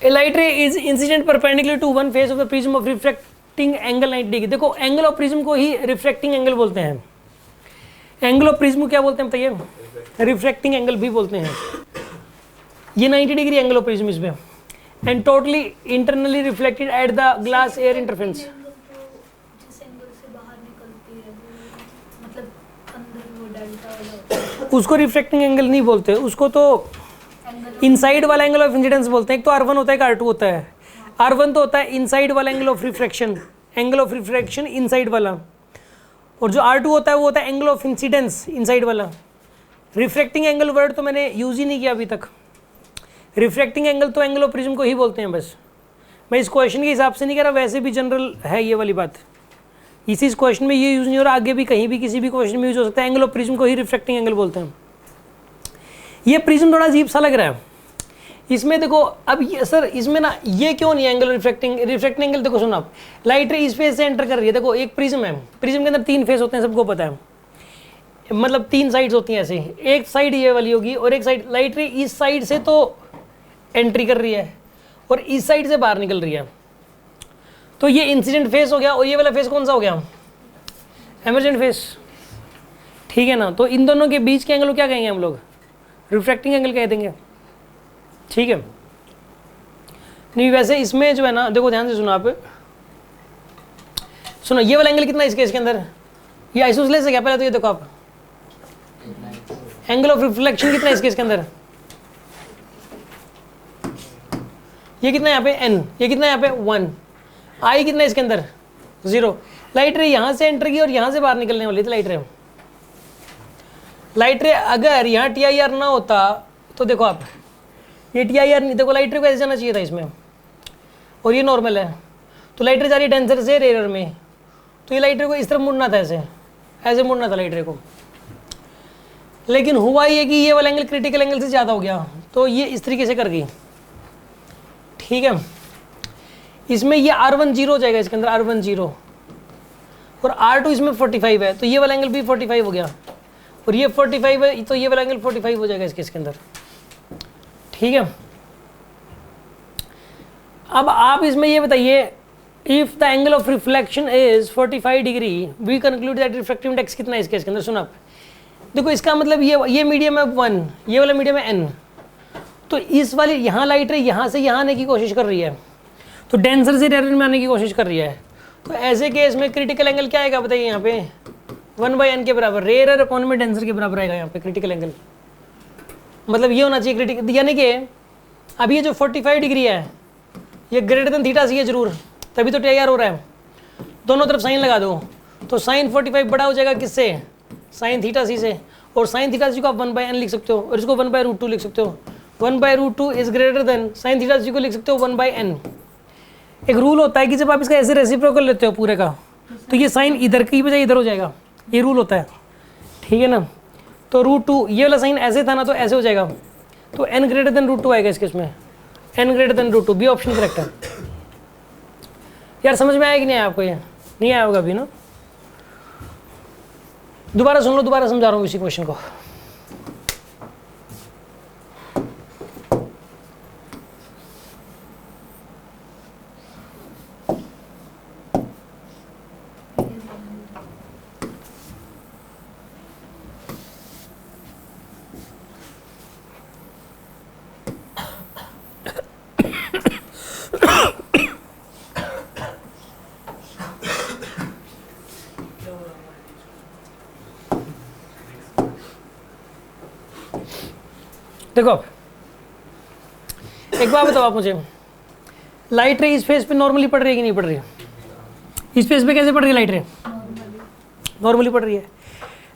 A light ray is incident perpendicular to one face of the prism of refracting angle 90 degree. देखो angle of prism को ही refracting angle बोलते हैं। Angle of prism क्या बोलते हैं बताइए? रिफ्रैक्टिंग एंगल भी बोलते हैं। ये 90 डिग्री एंगल ऑफ प्रिज्म इसमें, and totally internally reflected at the glass air interference. उसको रिफ्रैक्टिंग एंगल नहीं बोलते, उसको तो इनसाइड वाला एंगल ऑफ इंसिडेंस बोलते हैं। एक तो R1 होता है, एक R2 होता है। R1 तो होता है इनसाइड वाला angle of refraction, angle of refraction inside वाला, और जो R2 होता है वो होता है एंगल ऑफ इंसिडेंस इनसाइड वाला। रिफ्रैक्टिंग एंगल वर्ड तो मैंने यूज ही नहीं किया अभी तक। रिफ्रैक्टिंग एंगल तो एंगल ऑफ प्रिज्म को ही बोलते हैं बस। मैं इस क्वेश्चन के हिसाब से नहीं कह रहा, वैसे भी जनरल है ये वाली बात। इस क्वेश्चन में ये यूज नहीं हो रहा, आगे भी कहीं भी किसी भी क्वेश्चन में यूज हो सकता है। एंगल ऑफ प्रिज्म को ही रिफ्रैक्टिंग एंगल बोलते हैं। ये प्रिज्म थोड़ा अजीब सा लग रहा है इसमें। देखो अब ये सर इसमें ना ये क्यों नहीं है एंगल रिफ्रैक्टिंग एंगल? देखो सुनो आप, लाइट रे इस फेस से एंटर कर रही है। देखो एक प्रिज्म है, प्रिज्म के अंदर 3 फेस होते हैं, सबको पता है। मतलब 3 साइड्स होती हैं ऐसे, एक साइड ये वाली होगी और एक साइड, लाइट रे इस साइड से तो एंट्री कर रही है और इस साइड से बाहर निकल रही है। तो ये इंसिडेंट फेस हो गया, और ये वाला फेस कौन सा हो गया? एमर्जेंट फेस, ठीक है ना। तो इन दोनों के बीच के एंगल को क्या कहेंगे हम लोग? रिफ्रैक्टिंग एंगल कह देंगे, ठीक है। नहीं वैसे इसमें जो है ना, देखो ध्यान से सुनो आप, सुनो ये वाला एंगल कितना इस केस के अंदर? ये आइसोसेलेस है क्या? पहले तो ये देखो आप, एंगल ऑफ रिफ्लेक्शन कितना इस केस के अंदर? ये कितना यहाँ पे n, ये कितना यहाँ पे 1, I कितना इसके अंदर? 0। लाइट रे यहाँ से एंटर की और यहाँ से बाहर निकलने वाली थी लाइट रे अगर यहाँ TIR ना होता तो देखो आप, ये TIR नहीं, देखो लाइट रे को ऐसे जाना चाहिए था इसमें, और ये नॉर्मल है। तो लाइट रे जा रही है डेंसर से रेयर में, तो ये लाइट रे को इस तरफ मुड़ना था, ऐसे मुड़ना था लाइट रे को। लेकिन हुआ ये कि ये वाला एंगल क्रिटिकल एंगल से ज़्यादा हो गया, तो ये इस तरीके से कर गई, ठीक है। इसमें ये R1 0 हो जाएगा इसके अंदर, R1 0, और R2 इसमें 45 है, तो ये वाला एंगल भी 45 हो गया, और ये 45 है तो ये वाला एंगल 45 हो जाएगा इसके अंदर, ठीक है। अब आप इसमें ये बताइए, if the angle of reflection is 45 degree we conclude that refractive index कितना है इसके अंदर? सुनो आप, देखो इसका मतलब ये मीडियम है 1, ये वाला मीडियम है n, तो इस वाली यहाँ लाइट रे यहाँ से यहाँ आने की कोशिश कर रही है, तो डेंसर से रेयर में आने की कोशिश कर रही है। तो ऐसे केस में क्रिटिकल एंगल क्या आएगा बताइए? यहाँ पे 1/n के बराबर, रेयर अपॉन में डेंसर के बराबर आएगा यहाँ पे क्रिटिकल एंगल। मतलब ये होना चाहिए क्रिटिकल, यानी कि अब ये जो 45 डिग्री है ये ग्रेटर देन थीटा सी है जरूर, तभी तो TIR हो रहा है। दोनों तरफ साइन लगा दो, तो साइन 45 बड़ा हो जाएगा किससे? साइन थीटा सी से, और साइन थीटा सी को आप 1/n लिख सकते हो, और इसको 1/√2 लिख सकते हो। 1/√2 is greater than sine theta C को लिख सकते हो 1/n। एक रूल होता है कि जब आप इसका ऐसे रेसिप्रोकल लेते हो पूरे का, तो ये साइन इधर की बजाय इधर हो जाएगा, ये रूल होता है, ठीक है ना। तो √2 ये वाला साइन ऐसे था ना, तो ऐसे हो जाएगा, तो n ग्रेटर देन √2 आएगा इसके इसमें, n greater than √2, B option correct है। यार समझ में आया कि नहीं आया आपको? ये नहीं आया होगा अभी ना, दोबारा सुन लो, दोबारा समझा रहा हूँ इसी क्वेश्चन को। देखो एक बात बताओ आप मुझे, लाइट रे इस फेस पे नॉर्मली पड़ रही है कि नहीं पड़ रही है? इस फेस पे कैसे पड़ रही है लाइट रे? नॉर्मली पड़ रही है।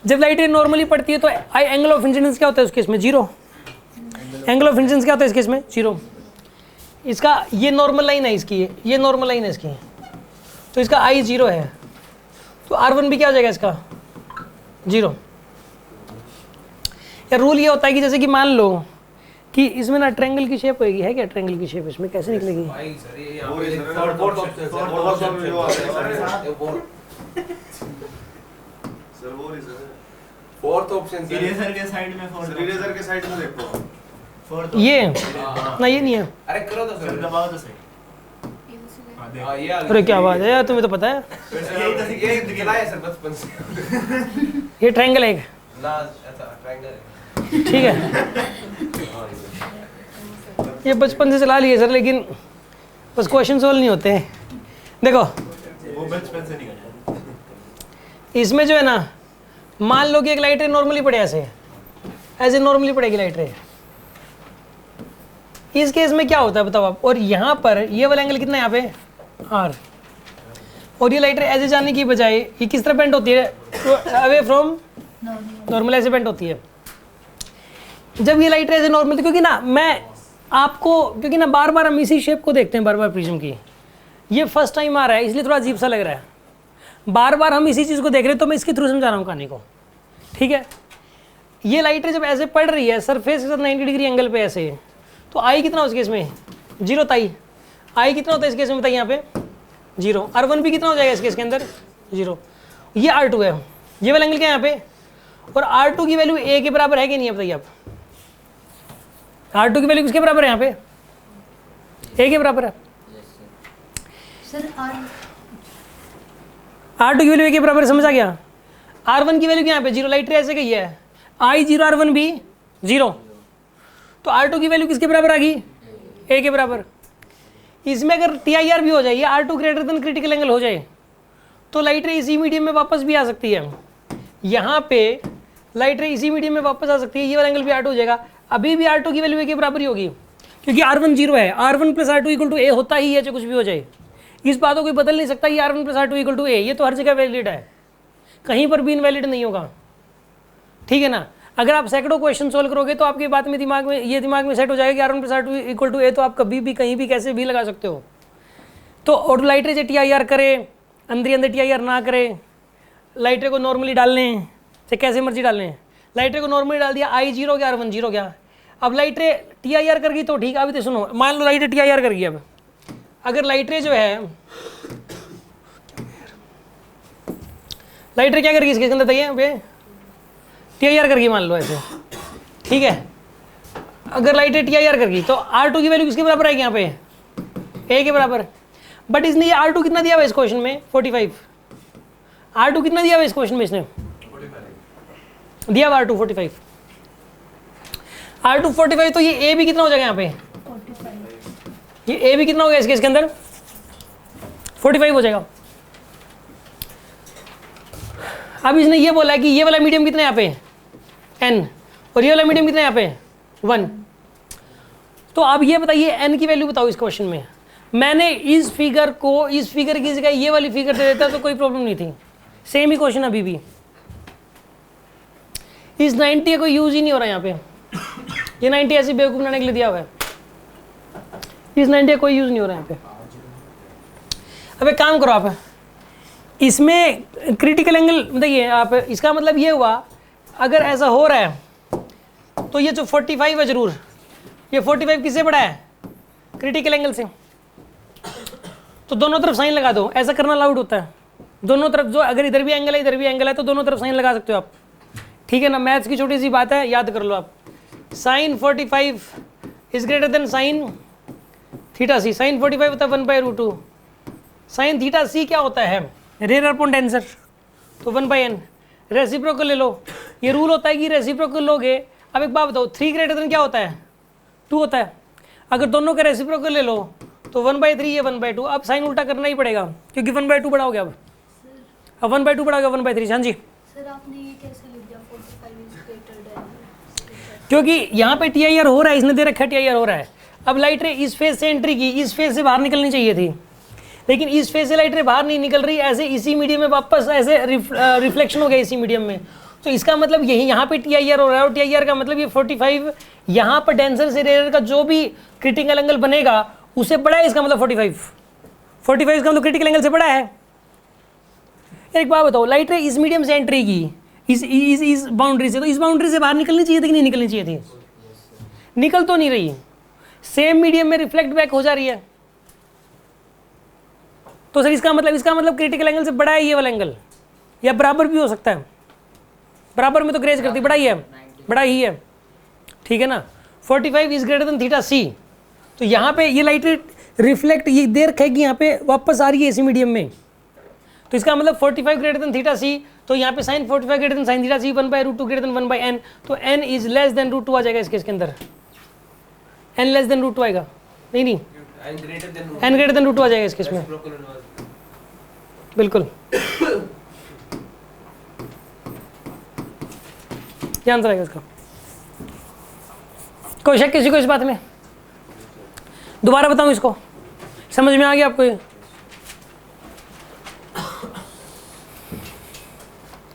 जब लाइट रे नॉर्मली पड़ती है तो एंगल ऑफ इंसिडेंस क्या होता है उस केस में? 0। एंगल ऑफ इंसिडेंस क्या होता है इस केस में? 0। इसका ये नॉर्मल लाइन है इसकी, ये नॉर्मल लाइन है इसकी, तो इसका I 0 है, तो R1 भी क्या हो जाएगा इसका? 0। या रूल ये होता है कि जैसे कि मान लो कि इसमें ना ट्रायंगल की शेप होगी, है क्या ट्रायंगल की शेप? इसमें कैसे निकलेगी? फोर्थ ऑप्शन इरेजर के साइड में देखो, ये ना, ये नहीं है। अरे करो तो सर, दबाओ तो सही। ये अरे क्या बात है यार, तुम्हें तो पता है। ये चलाया सर बचपन से। ये ट्रायंगल है एक। ना ऐसा ट्रायंगल है। ठीक है, ये बचपन से चला लिए सर, लेकिन बस क्वेश्चन सोल्व नहीं होते हैं। देखो वो बचपन से नहीं करता। इसमें जो है ना, मान लो कि एक लाइट रे नॉर्मली पड़े ऐसे नॉर्मली पड़ेगी लाइट रे। इस केस में क्या होता है बताओ आप। और यहाँ पर ये वाला एंगल कितना है यहाँ पे आर, और ये लाइट रे ऐसे जाने की बजाय ये किस तरह बेंड होती है, अवे फ्रॉम नॉर्मल, ऐसे बेंड होती है। जब ये लाइट रे ऐसे नॉर्मल, क्योंकि ना मैं आपको, क्योंकि ना बार बार हम इसी शेप को देखते हैं, बार बार प्रिज्म की, ये फर्स्ट टाइम आ रहा है इसलिए थोड़ा अजीब सा लग रहा है। बार बार हम इसी चीज़ को देख रहे हैं, तो मैं इसके थ्रू समझा रहा हूँ कहानी को। ठीक है, ये लाइट रे जब ऐसे पड़ रही है सरफेस के साथ 90 डिग्री एंगल पे ऐसे, तो आई कितना हो इस केस में 0 ताई, आई कितना होता है इस केस में बताइए यहाँ पे 0। R1 भी कितना हो जाएगा इस केस के अंदर 0। ये R2 है, ये वाला एंगल क्या है यहाँ पे, और R2 की वैल्यू A के बराबर है कि नहीं है बताइए आप। R2 की वैल्यू किसके बराबर है यहाँ पे, A के बराबर है सर। R2 की वैल्यू A के बराबर, समझ आ गया। R1 की वैल्यू क्या यहाँ पे 0, लाइट रे ऐसे गई है, I 0 R1 भी 0, तो R2 की वैल्यू किसके बराबर आ गई A के बराबर। इसमें अगर TIR भी हो जाए, ये R2 greater than critical angle हो जाए, तो लाइट रे इसी मीडियम में वापस भी आ सकती है। यहाँ पे लाइट रे इसी मीडियम में वापस आ सकती है, ये वाला एंगल भी R2 हो जाएगा। अभी भी R2 की वैल्यू A के बराबर ही होगी, क्योंकि R1 0 है, R1 plus R2 equal to A होता ही है, जो कुछ भी हो जाए। इस बात को कोई बदल नहीं सकता, ये R1 plus R2 equal to A, ये तो हर जगह वैलिड है, कहीं पर भी इनवैलिड नहीं होगा। ठीक है ना। अगर आप सैकड़ों क्वेश्चन सोल्व करोगे तो आपकी बात में दिमाग में सेट हो जाएगा कि R1 plus R2 equal to A, तो आप कभी भी कहीं भी कैसे भी लगा सकते हो। तो और लाइट रे TIR करे, अंदर TIR ना करे, लाइट रे को नॉर्मली डाल लें, चाहे कैसे मर्जी डाल लें, लाइट रे को नॉर्मली डाल दिया, I 0 गया, R1 0 गया। अब लाइट रे TIR कर गई तो ठीक है। अभी तो सुनो, मान लो लाइट रे TIR कर गई, अब अगर लाइट रे जो है, लाइट रे क्या करेगी इसके अंदर बताइए, TIR कर गई मान लो ऐसे, ठीक है। अगर लाइट रे TIR कर गई तो R2 की वैल्यू किसके बराबर आएगी यहाँ पे A के बराबर। बट इसने ये R2 कितना दिया हुआ इस क्वेश्चन में 45, R2 कितना दिया हुआ इस क्वेश्चन में, इसने 45 दिया हुआ R2 45, R2 45, तो ये A भी कितना हो जाएगा यहाँ पे 45, ये A भी कितना हो गया इसके अंदर 45 हो जाएगा। अब इसने ये बोला कि ये वाला मीडियम कितना है यहाँ पे n, और ये वाला मीडियम कितना है यहाँ पे 1। तो अब ये बताइए n की वैल्यू बताओ इस क्वेश्चन में। मैंने इस फिगर को, इस फिगर की जगह ये वाली फिगर दे देता तो कोई प्रॉब्लम नहीं थी, सेम ही क्वेश्चन अभी भी। इस 90 का कोई यूज ही नहीं हो रहा यहाँ पे, ये 90 ऐसे बेवकूफ बनाने के लिए दिया हुआ है, इस 90 का कोई यूज नहीं हो रहा यहाँ पे। अब एक काम करो आप, इसमें क्रिटिकल एंगल बताइए आप, इसका मतलब ये हुआ अगर ऐसा हो रहा है तो ये जो 45 है जरूर, ये 45 किससे बड़ा है क्रिटिकल एंगल से, तो दोनों तरफ साइन लगा दो। ऐसा करना अलाउड होता है, दोनों तरफ, जो अगर इधर भी एंगल है इधर भी एंगल है तो दोनों तरफ साइन लगा सकते हो आप। ठीक है ना, मैथ्स की छोटी सी बात है, याद कर लो आप। Sine 45 is greater than sine theta C, sine 45 होता है 1/√2, साइन थीटा सी क्या होता है रेर अपॉन टेंसर, तो 1/n। रेसिप्रोकल ले लो, ये रूल होता है कि रेसिप्रोकल लोगे। अब एक बात बताओ, 3 ग्रेटर देन क्या होता है 2 होता है, अगर दोनों का रेसिप्रोकल ले लो तो 1/3 ये 1/2। अब साइन उल्टा करना ही पड़ेगा क्योंकि 1/2 बड़ा हो गया, अब 1/2 बड़ा हो गया 1/3। हाँ जी सर, आपने ये कैसे लिख दिया 45 इज ग्रेटर देन, क्योंकि यहाँ पे TIR हो रहा है, इसने दे रखा है TIR हो रहा है। अब लाइट रे इस फेज से एंट्री की, इस फेज से बाहर निकलनी चाहिए थी, लेकिन इस फेज से लाइट रे बाहर नहीं निकल रही, ऐसे इसी मीडियम में वापस ऐसे रिफ्लेक्शन हो गया इसी मीडियम में। तो इसका मतलब यही यहाँ पे TIR हो रहा है, और TIR का मतलब ये 45 यहाँ पर डेंसर से रेयर का जो भी क्रिटिकल एंगल बनेगा उससे बड़ा है, इसका मतलब 45 इसका मतलब क्रिटिकल एंगल से बड़ा है। एक बात बताओ, लाइट रे इस मीडियम से एंट्री की, इस बाउंड्री से, तो इस बाउंड्री से बाहर निकलनी चाहिए थी कि नहीं निकलनी चाहिए थी, निकल तो नहीं रही, सेम मीडियम में रिफ्लेक्ट बैक हो जा रही है। तो सर इसका मतलब क्रिटिकल एंगल से बड़ा है ये वाला एंगल, या बराबर भी हो सकता है, बराबर में तो ग्रेज करती बड़ा ही है, बड़ा ही है। ठीक है ना, 45 इज ग्रेटर देन थीटा सी, तो यहाँ पे ये लाइट रिफ्लेक्ट ये दे रखेगी, यहाँ पे वापस आ रही है इसी मीडियम में, तो इसका मतलब 45 ग्रेटर देन थीटा सी, तो यहाँ पे sine 45 greater than sine theta C 1/√2 greater than 1/n, तो n इज लेस देन √2 आ जाएगा इस केस के अंदर, n लेस देन √2 आएगा, नहीं n ग्रेटर देन √2 आ जाएगा इस केस में, बिल्कुल। क्या आंसर आएगा इसका? कोई शक किसी को इस बात में? दोबारा बताऊं इसको, समझ में आ गया आपको ये?